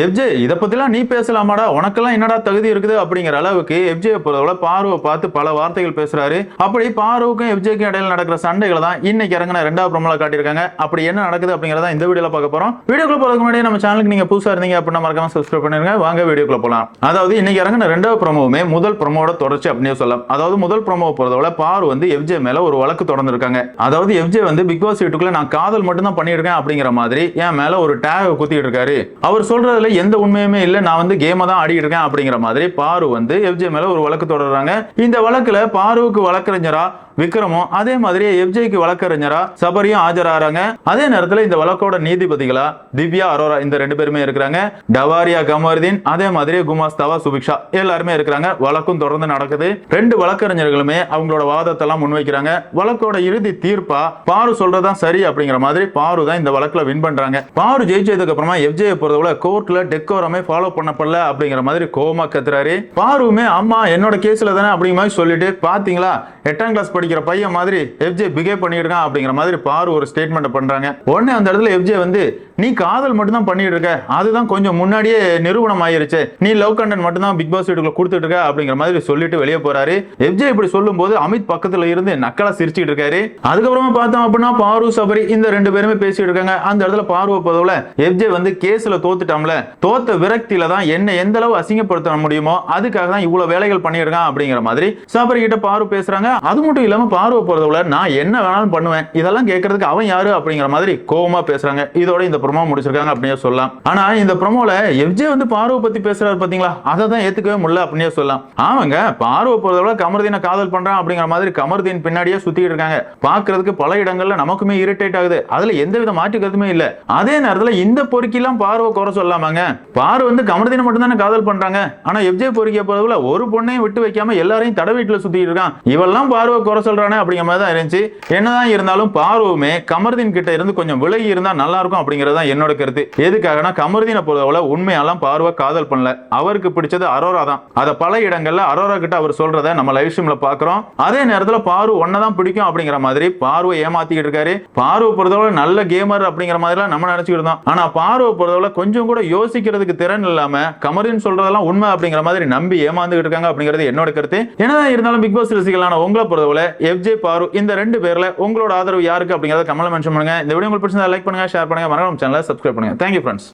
FJ இதை பத்திலாம் நீ பேசலாமாடா, உனக்கெல்லாம் என்னடா தகுதி இருக்குது அப்படிங்கிற அளவுக்கு எஃப்ஜே பொறுத்தவரை பார்வை பார்த்து பல வார்த்தைகள் பேசுறாரு. அப்படி பார்வுக்கும் எஃப்ஜேக்கும் இடையில நடக்கிற சண்டைகளை தான் இன்னைக்கு இறங்கின ரெண்டாவது ப்ரோமோல காட்டியிருக்காங்க. அப்படி என்ன நடக்குது அப்படிங்கறத இந்த வீடியோல பார்க்க போறோம். வீடியோக்குள்ள போறதுக்கு முன்னாடி நம்ம சேனலுக்கு நீங்க புதுசா இருந்தீங்க அப்படின்னா மறக்காம சப்ஸ்கிரைப் பண்ணிருங்க. வாங்க வீடியோக்குள்ள போலாம். அதாவது இன்னைக்கு இறங்கின ரெண்டாவது ப்ரோமோவுமே முதல் ப்ரோமோட தொடர்ச்சி அப்படின்னு சொல்லலாம். அதாவது முதல் ப்ரோமோவை பொறுத்தவரை பாரு வந்து எஃப்ஜே மேல ஒரு வழக்கு தொடர்ந்து இருக்காங்க. அதாவது எஃப்ஜே வந்து பிக் பாஸ் வீட்டுக்குள்ள நான் காதல் மட்டும் தான் பண்ணியிருக்கேன் அப்படிங்கிற மாதிரி என் மேல ஒரு டேக் குத்திட்டு இருக்காரு. அவர் சொல்றதுல எந்த உண்மையுமே இல்ல, நான் வந்து கேமை தான் ஆடிட்டு இருக்கேன் அப்படிங்கிற மாதிரி பாரு வந்து எஃப்ஜே மேல ஒரு வழக்கு தொடர்றாங்க. இந்த வழக்குல பாருவுக்கு வழக்கறிஞரா விக்ரமும் அதே மாதிரி எஃப்ஜேக்கு வழக்கறிஞரா சபரியும் ஆஜராகிறாங்க. அதே நேரத்தில் இந்த வழக்கோட நீதிபதிகளா திவ்யா அரோரா இந்த ரெண்டு பேருமே இருக்கிறாங்க. டவாரியா கமருதீன் அதே மாதிரி குமாஸ்தாவா சுபிக்ஷா எல்லாருமே இருக்கிறாங்க. வழக்கும் தொடர்ந்து நடக்குது. ரெண்டு வழக்கறிஞர்களுமே அவங்களோட வாதத்தை எல்லாம் முன்வைக்கிறாங்க. வழக்கோட இறுதி தீர்ப்பா பாரு சொல்றதான் சரி அப்படிங்கிற மாதிரி பாரு தான் இந்த வழக்குல வின் பண்றாங்க. பாரு ஜெயிச்சதுக்கு அப்புறமா எஃப்ஜே பொறுத்தவரை கோர்ட்ல டெக்கோரமே ஃபாலோ பண்ணப்படல அப்படிங்கிற மாதிரி கோவமா கத்துறாரு. பாருமே அம்மா என்னோட கேஸ்ல தானே அப்படிங்கிற மாதிரி சொல்லிட்டு பாத்தீங்களா 8ஆம் கிளாஸ் படிக்கிற பையன் மாதிரி எஃப்ஜே பிஹேவ் பண்ணிருக்கான் அப்படிங்கிற மாதிரி பாரு ஒரு ஸ்டேட்மெண்ட் பண்றாங்க. உடனே அந்த இடத்துல எஃப்ஜே வந்து நீ காதல் மட்டும் தான் பண்ணிட்டு இருக்க, அதுதான் கொஞ்சம் முன்னாடியே நிரூபணம் ஆயிருச்சு, நீ லவ் கண்டென்ட் மட்டும் தான் பிக் பாஸ் வீட்டுக்குள்ள கொடுத்துட்டு இருக்க அப்படிங்கிற மாதிரி சொல்லிட்டு வெளியே போறாரு. எஃப்ஜே இப்படி சொல்லும் போது அமித் பக்கத்துல இருந்து நக்கலா சிரிச்சிட்டு இருக்காரு. அதுக்கப்புறமா பார்த்தோம் அப்படின்னா பாரு சபரி இந்த ரெண்டு பேருமே பேசிட்டு இருக்காங்க. அந்த இடத்துல பாருவை போதவுல எஃப்ஜே வந்து கேஸ்ல தோத்துட்டாம்ல, தோத்த விரக்தியில தான் என்ன எந்த அளவு அசிங்கப்படுத்த முடியுமோ அதுக்காக தான் இவ்வளவு வேலைகள் பண்ணிருக்கான் அப்படிங்கிற மாதிரி சபரி கிட்ட பாரு பேசுறாங்க. அது மட்டும் இல்லாம பார்வை போறதுல நான் என்ன வேணாலும் பண்ணுவேன், இதெல்லாம் கேட்கறதுக்கு அவன் யாரு அப்படிங்கிற மாதிரி கோவமா பேசுறாங்க. இதோட இந்த ப்ரோமோ முடிச்சிருக்காங்க அப்படின்னு சொல்லலாம். ஆனா இந்த ப்ரோமோல எஃப்ஜே வந்து பார்வை பத்தி பேசுறாரு பாத்தீங்களா, அதை தான் ஏத்துக்கவே முடியல அப்படின்னு சொல்லலாம். ஆமாங்க, பார்வை போறதுல கமருதீனை காதல் பண்றான் அப்படிங்கிற மாதிரி கமருதீன் பின்னாடியே சுத்திட்டு இருக்காங்க. பாக்குறதுக்கு பல இடங்கள்ல நமக்குமே இரிட்டேட் ஆகுது, அதுல எந்த வித மாற்று கருத்துமே இல்ல. அதே நேரத்துல இந்த பொறுக்கெல்லாம் பார்வை குறை சொல்லாமாங்க. பார்வை வந்து கமருதீனை மட்டும் தானே காதல் பண்றாங்க. ஆனா எஃப்ஜே பொறுக்கிய போறதுல ஒரு பொண்ணையும் விட்டு வைக்காம எல்லாரையும் தட வீட்டுல சுத்திட்டு இருக்கான். இவெல்லாம் பார்வை குறை சொல்றானே அப்படிங்கிற மாதிரி தான் இருந்துச்சு. என்னதான் இருந்தாலும் பார்வுமே கமருதீன் கிட்ட இருந்து கொஞ்சம் விலகி இருந்தா நல்லா இருக்கும் அப்படிங்கிறது தான் என்னோட கருத்து. எதுக்காகனா கமருதீனை பொறுத்தவரை உண்மையெல்லாம் பார்வை காதல் பண்ணல, அவருக்கு பிடிச்சது அரோரா தான். அத பல இடங்கள்ல அரோரா கிட்ட அவர் சொல்றத நம்ம லைவ் ஸ்ட்ரீம்ல பாக்குறோம். அதே நேரத்துல பார்வை ஒன்னதான் பிடிக்கும் அப்படிங்கிற மாதிரி பார்வை ஏமாத்திக்கிட்டு இருக்காரு. பார்வை பொறுத்தவரை நல்ல கேமர் அப்படிங்கிற மாதிரி நம்ம நினைச்சுக்கிட்டு இருந்தோம். ஆனா பார்வை பொறுத்தவரை கொஞ்சம் கூட யோசிக்கிறதுக்கு திறன் இல்லாம கமருதீன் சொல்றதெல்லாம் உண்மை அப்படிங்கிற மாதிரி நம்பி ஏமாந்துகிட்டு இருக்காங்க அப்படிங்கிறது என்னோட கருத்து. என்னதான் இருந்தாலும் பிக் பாஸ் ரசிகர்களான உங்களை பொறுத்தவரை எஃப்ஜே பாரு இந்த ரெண்டு பேர்ல உங்களோட ஆதரவு யாருக்கு அப்படிங்கறத கமெண்ட்ல மென்ஷன் பண்ணுங்க. இந்த வீடியோ உங்களுக்கு பிடிச்சிருந்தா லைக் பண்ணுங்க, ஷேர் பண்ணுங்க, மறக்காம சேனலை சப்ஸ்கிரைப் பண்ணுங்க. Thank you friends.